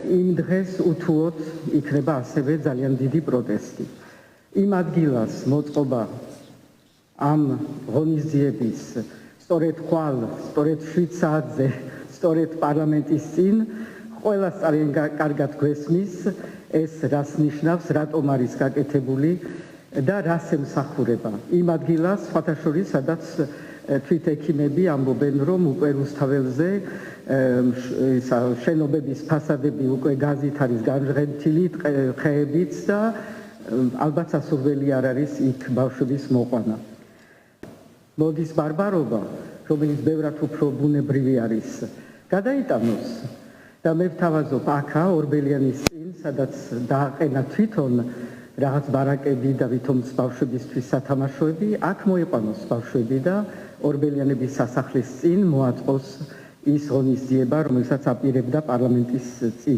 იმ დღეს უთუოდ იქნება ასევე ძალიან დიდი პროტესტი. იმ ადგილას მოწყობა ამ ღონისძიების სწორედ ხვალ, სწორედ 7 საათზე, სწორედ პარლამენტის წინ ყველას ძალიან კარგად გვესმის ეს რას ნიშნავს, რატომ არის გაკეთებული და რას ემსახურება. იმ ადგილას სხვათა შორის, სადაც თვით ექიმები ამბობენ, რომ უკვე რუსთაველზე შენობების ფასადები უკვე გაზით არის განღეთილი, ხეებიც და ალბათ სასურველი არ არის იქ ბავშვების მოყვანა. მოდის ბარბარობა, რომელიც ბევრად უფრო ბუნებრივი არის, გადაიტანოს და მე ვთავაზობ აქა ორბელიანის წინ, სადაც დააყენა თვითონ რაღაც ბარაკები და ვითომც ბავშვებისთვის სათამაშოები, აქ მოიყვანოს ბავშვები და ორბელიანების სასახლის წინ მოაწყოს ის ღონისძიება, რომელსაც აპირებდა პარლამენტის წინ.